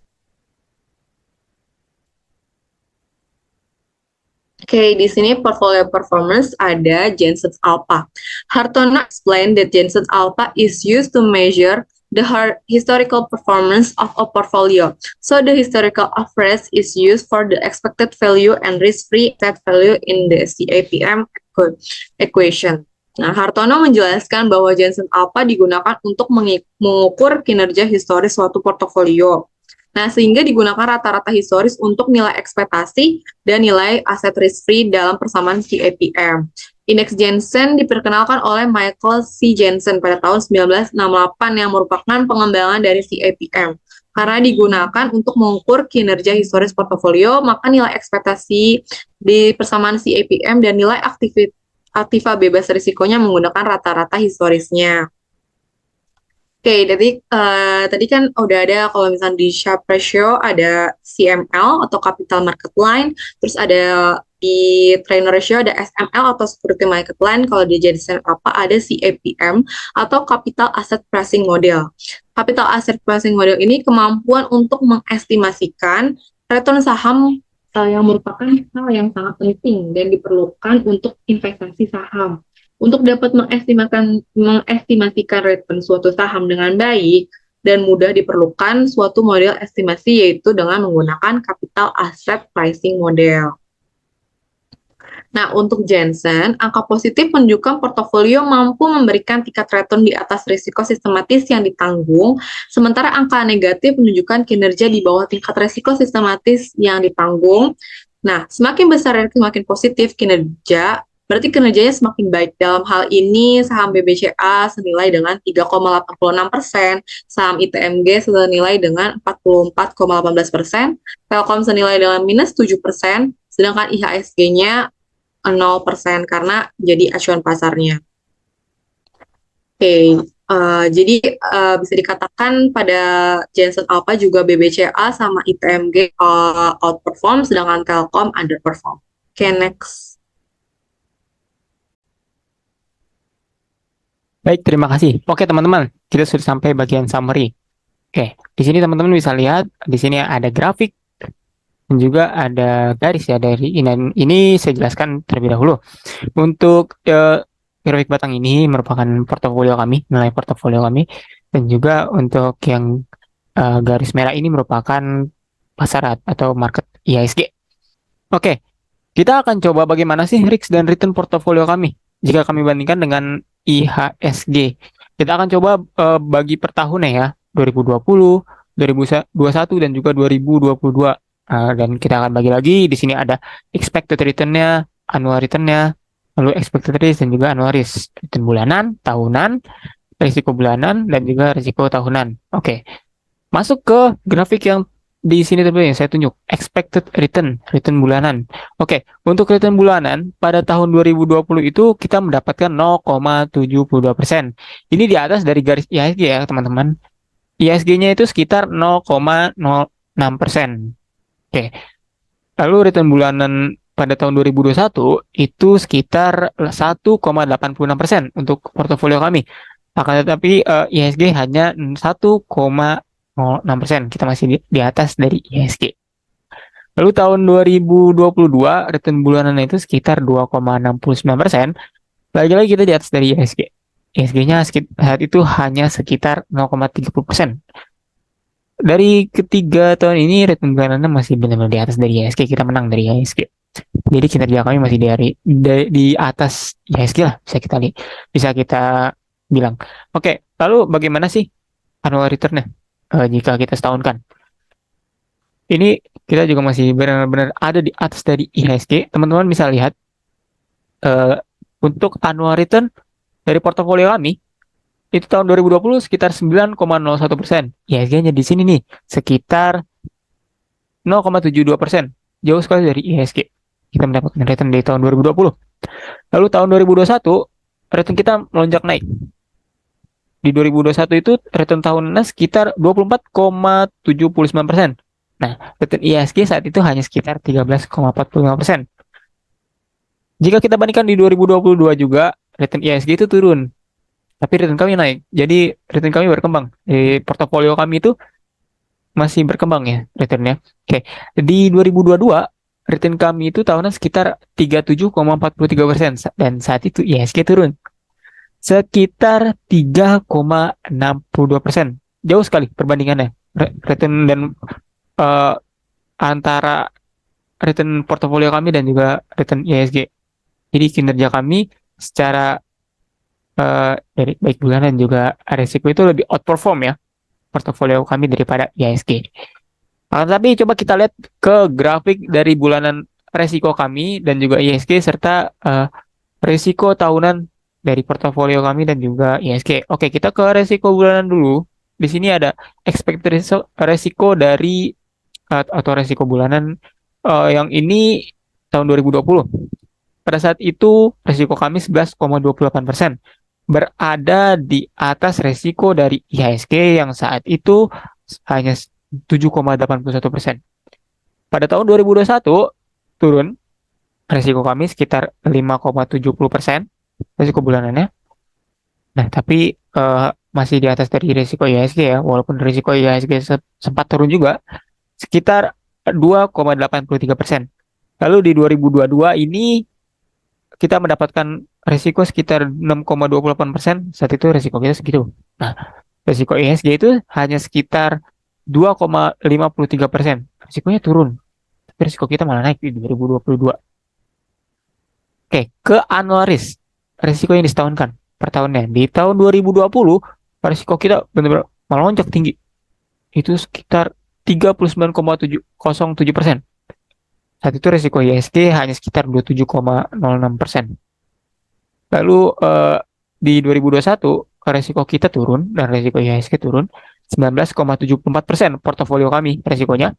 Oke, di sini portfolio performance ada Jensen Alpha. Hartono explained that Jensen Alpha is used to measure the historical performance of a portfolio. So the historical average is used for the expected value and risk-free asset value in the CAPM equation. Nah, Hartono menjelaskan bahwa Jensen Alpha digunakan untuk mengukur kinerja historis suatu portofolio. Nah, sehingga digunakan rata-rata historis untuk nilai ekspektasi dan nilai aset risk-free dalam persamaan CAPM. Indeks Jensen diperkenalkan oleh Michael C. Jensen pada tahun 1968 yang merupakan pengembangan dari CAPM. Karena digunakan untuk mengukur kinerja historis portofolio, maka nilai ekspektasi di persamaan CAPM dan nilai aktiva bebas risikonya menggunakan rata-rata historisnya. Oke, jadi tadi kan udah ada kalau misalnya di Sharpe ratio ada CML atau capital market line, terus ada di trainer ratio ada SML atau security market line, kalau di Jensen apa ada CAPM atau capital asset pricing model. Capital asset pricing model ini kemampuan untuk mengestimasikan return saham yang merupakan hal yang sangat penting dan diperlukan untuk investasi saham. Untuk dapat mengestimasikan return suatu saham dengan baik dan mudah diperlukan suatu model estimasi, yaitu dengan menggunakan capital asset pricing model. Nah, untuk Jensen, angka positif menunjukkan portofolio mampu memberikan tingkat return di atas risiko sistematis yang ditanggung, sementara angka negatif menunjukkan kinerja di bawah tingkat risiko sistematis yang ditanggung. Nah, semakin besar dan semakin positif kinerja, berarti kinerjanya semakin baik. Dalam hal ini, saham BBCA senilai dengan 3,86%, saham ITMG senilai dengan 44,18%, Telkom senilai dengan minus 7%, sedangkan IHSG-nya 0% karena jadi acuan pasarnya. Oke, jadi bisa dikatakan pada Jensen Alpha juga BBCA sama ITMG outperform, sedangkan Telkom underperform. Oke, next. Baik, terima kasih. Oke, teman-teman, kita sudah sampai bagian summary. Oke, di sini teman-teman bisa lihat, di sini ada grafik dan juga ada garis ya dari ini saya jelaskan terlebih dahulu. Untuk grafik batang ini merupakan portofolio kami, nilai portofolio kami, dan juga untuk yang garis merah ini merupakan pasar atau market IHSG. Oke, kita akan coba bagaimana sih risk dan return portofolio kami jika kami bandingkan dengan IHSG. Kita akan coba bagi per tahun ya, 2020, 2021 dan juga 2022. Dan kita akan bagi lagi, di sini ada expected return-nya, annual return-nya, lalu expected risk dan juga annual risk. Return bulanan, tahunan, risiko bulanan, dan juga risiko tahunan. Oke, masuk ke grafik yang di sini yang saya tunjuk, expected return bulanan. Oke, untuk return bulanan pada tahun 2020 itu kita mendapatkan 0,72%. Ini di atas dari garis IHSG ya, teman-teman. IHSG-nya itu sekitar 0,06%. Oke. Lalu return bulanan pada tahun 2021 itu sekitar 1,86% untuk portofolio kami. Akan tetapi IHSG hanya 1,06%. 0,6%. Kita masih di atas dari IHSG. Lalu tahun 2022 return bulanannya itu sekitar 2,69%. Lagi-lagi kita di atas dari IHSG. IHSG-nya saat itu hanya sekitar 0,30%. Dari ketiga tahun ini return bulanannya masih benar-benar di atas dari IHSG. Kita menang dari IHSG. Jadi kinerja kami masih di atas IHSG lah, bisa kita bilang. Oke, lalu bagaimana sih annual return-nya jika kita setahunkan? Ini kita juga masih benar-benar ada di atas dari IHSG. Teman-teman bisa lihat eh, untuk annual return dari portofolio kami itu tahun 2020 sekitar 9,01%. IHSG-nya di sini nih sekitar 0,72%. Jauh sekali dari IHSG. Kita mendapatkan return di tahun 2020. Lalu tahun 2021 return kita melonjak naik. Di 2021 itu return tahunnya sekitar 24,79%. Nah, return IHSG saat itu hanya sekitar 13,45%. Jika kita bandingkan di 2022 juga, return IHSG itu turun. Tapi return kami naik. Jadi return kami berkembang. Di portofolio kami itu masih berkembang ya returnnya. Oke, di 2022 return kami itu tahunan sekitar 37,43% dan saat itu IHSG turun sekitar 3,62%. Jauh sekali perbandingannya. Return dan eh, antara return portofolio kami dan juga return IHSG. Jadi kinerja kami secara dari baik bulanan dan juga resiko itu lebih outperform ya portofolio kami daripada IHSG. Tapi coba kita lihat ke grafik dari bulanan resiko kami dan juga IHSG serta resiko tahunan dari portofolio kami dan juga IHSG. Oke, kita ke resiko bulanan dulu. Di sini ada expected resiko dari atau resiko bulanan yang ini tahun 2020. Pada saat itu resiko kami 11,28%, berada di atas resiko dari IHSG yang saat itu hanya 7,81%. Pada tahun 2021 turun resiko kami sekitar 5,70% resiko bulanannya. Nah, tapi masih di atas dari resiko IHSG ya, walaupun resiko IHSG sempat turun juga sekitar 2,83%. Lalu di 2022 ini kita mendapatkan resiko sekitar 6,28%. Saat itu resiko kita segitu. Nah, resiko IHSG itu hanya sekitar 2,53%. Risikonya turun. Tapi risiko kita malah naik di 2022. Oke, ke annual risk. Risiko yang disetahunkan per tahunnya. Di tahun 2020, risiko kita benar-benar melonjak tinggi. Itu sekitar 39,707%. Saat itu risiko IHSG hanya sekitar 27,06%. Lalu di 2021 resiko kita turun dan resiko IHSG turun 19,74% portofolio kami resikonya.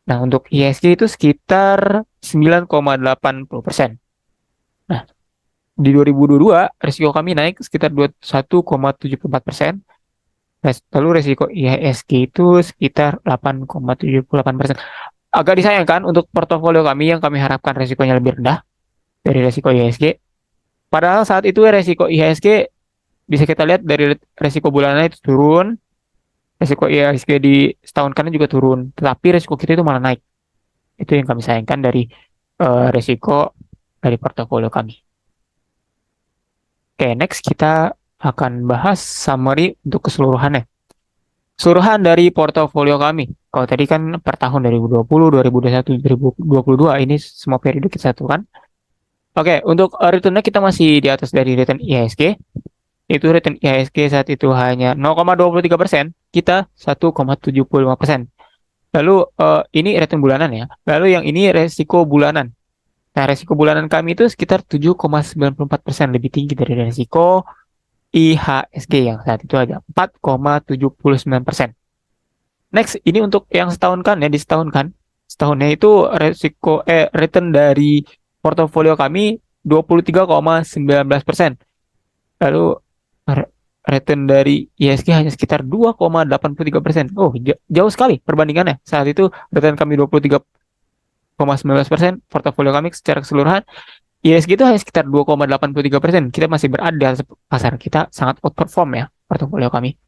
Nah, untuk IHSG itu sekitar 9,80%. Nah, di 2022 resiko kami naik sekitar 21,74%. Lalu resiko IHSG itu sekitar 8,78%. Agak disayangkan untuk portofolio kami yang kami harapkan resikonya lebih rendah dari resiko IHSG. Padahal saat itu resiko IHSG bisa kita lihat dari resiko bulanan itu turun, resiko IHSG di setahun kanan juga turun, tetapi resiko kita itu malah naik. Itu yang kami sayangkan dari resiko dari portofolio kami. Oke, next kita akan bahas summary untuk keseluruhannya. Keseluruhan dari portofolio kami. Kalau tadi kan per tahun 2020, 2021, 2022 ini semua periode kita satukan. Oke, untuk returnnya kita masih di atas dari return IHSG. Itu return IHSG saat itu hanya 0,23%, kita 1,75%. Lalu ini return bulanan ya. Lalu yang ini resiko bulanan. Nah, resiko bulanan kami itu sekitar 7,94%, lebih tinggi dari resiko IHSG yang saat itu ada 4,79%. Next, ini untuk yang setahun kan ya, di setahun kan. Setahunnya itu resiko return dari portofolio kami 23,19%. Lalu return dari IHSG hanya sekitar 2,83%. Oh, jauh sekali perbandingannya. Saat itu return kami 23,19%, portofolio kami secara keseluruhan. IHSG itu hanya sekitar 2,83%. Kita masih berada di pasar, kita sangat outperform ya portofolio kami.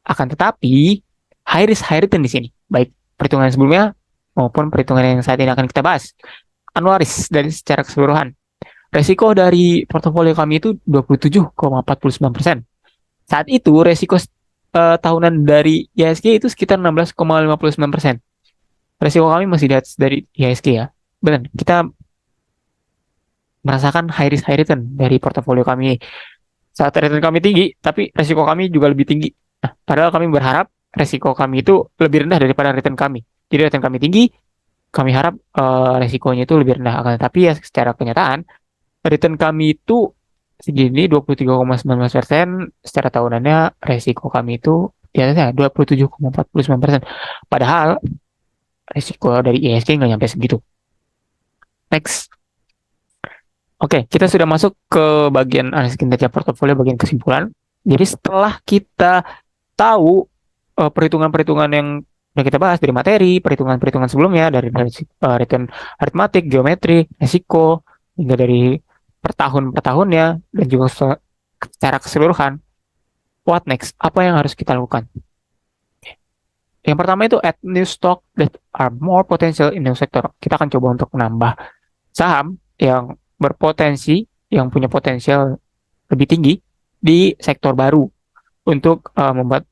Akan tetapi high risk, high return di sini. Baik perhitungan sebelumnya maupun perhitungan yang saat ini akan kita bahas. Annual risk dari secara keseluruhan. Resiko dari portofolio kami itu 27,49%. Saat itu resiko tahunan dari IHSG itu sekitar 16,59%. Resiko kami masih di atas dari IHSG ya. Benar, kita merasakan high risk high return dari portofolio kami. Saat return kami tinggi, tapi resiko kami juga lebih tinggi. Nah, padahal kami berharap resiko kami itu lebih rendah daripada return kami. Jadi return kami tinggi, kami harap resikonya itu lebih rendah. Akan tetapi ya secara kenyataan, return kami itu segini 23,19%, secara tahunannya resiko kami itu di atasnya 27,49%. Padahal resiko dari ISG nggak nyampe segitu. Next. Oke, kita sudah masuk ke bagian analis kinerja portofolio, bagian kesimpulan. Jadi setelah kita tahu perhitungan-perhitungan yang udah kita bahas dari materi, perhitungan-perhitungan sebelumnya, dari return aritmatik, geometri, resiko, hingga dari per tahunnya, dan juga secara keseluruhan, what next? Apa yang harus kita lakukan? Yang pertama itu add new stock that are more potential in new sector. Kita akan coba untuk menambah saham yang berpotensi, yang punya potensial lebih tinggi di sektor baru untuk membuat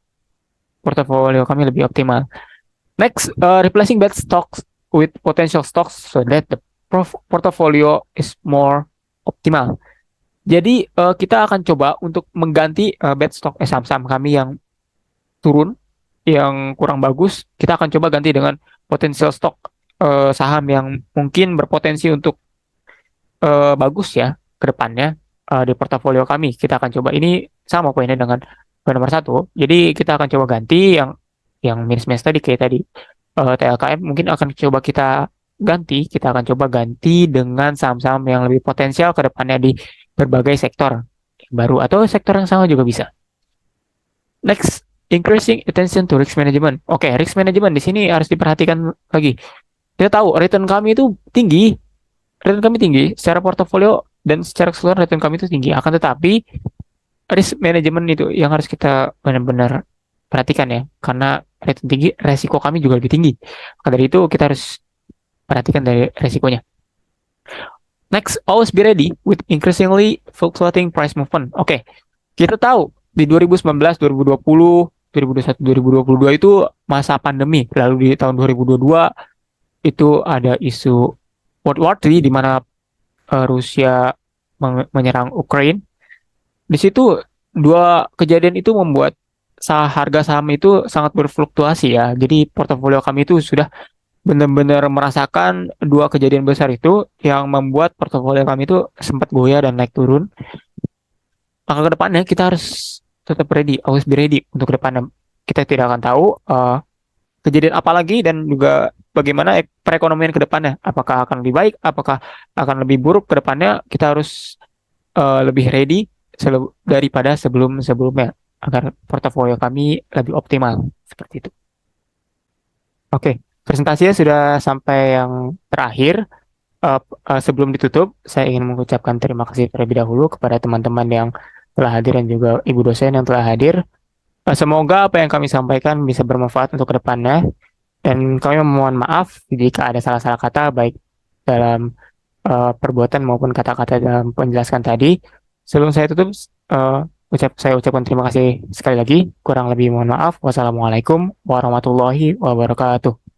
portofolio kami lebih optimal. Next, replacing bad stocks with potential stocks so that the portfolio is more optimal. Jadi kita akan coba untuk mengganti bad stock saham-saham kami yang turun, yang kurang bagus. Kita akan coba ganti dengan potensial stok saham yang mungkin berpotensi untuk bagus ya ke depannya di portofolio kami. Kita akan coba ini sama poinnya dengan poin nomor satu. Jadi kita akan coba ganti yang minus-minus tadi kayak tadi TLKM mungkin akan coba kita ganti. Kita akan coba ganti dengan saham-saham yang lebih potensial ke depannya di berbagai sektor yang baru atau sektor yang sama juga bisa. Next, increasing attention to risk management. Oke, risk management di sini harus diperhatikan lagi. Kita tahu return kami itu tinggi, return kami tinggi secara portofolio dan secara keseluruhan return kami itu tinggi. Akan tetapi risk management itu yang harus kita benar-benar perhatikan ya, karena return tinggi, resiko kami juga lebih tinggi. Maka dari itu kita harus perhatikan dari resikonya. Next, always be ready with increasingly fluctuating price movement. Oke, kita tahu di 2019, 2020, 2021, 2022 itu masa pandemi. Lalu di tahun 2022 itu ada isu World War III di mana Rusia menyerang Ukraina. Di situ dua kejadian itu membuat harga saham itu sangat berfluktuasi ya. Jadi portofolio kami itu sudah benar-benar merasakan dua kejadian besar itu yang membuat portofolio kami itu sempat goyah dan naik turun. Maka ke depannya kita harus tetap ready, always be ready untuk ke depannya. Kita tidak akan tahu kejadian apa lagi dan juga bagaimana perekonomian ke depannya. Apakah akan lebih baik, apakah akan lebih buruk ke depannya. Kita harus lebih ready daripada sebelum-sebelumnya agar portofolio kami lebih optimal seperti itu. Oke, presentasinya sudah sampai yang terakhir. Sebelum ditutup, saya ingin mengucapkan terima kasih terlebih dahulu kepada teman-teman yang telah hadir dan juga ibu dosen yang telah hadir. Semoga apa yang kami sampaikan bisa bermanfaat untuk kedepannya. Dan kami mohon maaf jika ada salah-salah kata baik dalam perbuatan maupun kata-kata dalam penjelasan tadi. Sebelum saya tutup, saya ucapkan terima kasih sekali lagi. Kurang lebih mohon maaf. Wassalamualaikum warahmatullahi wabarakatuh.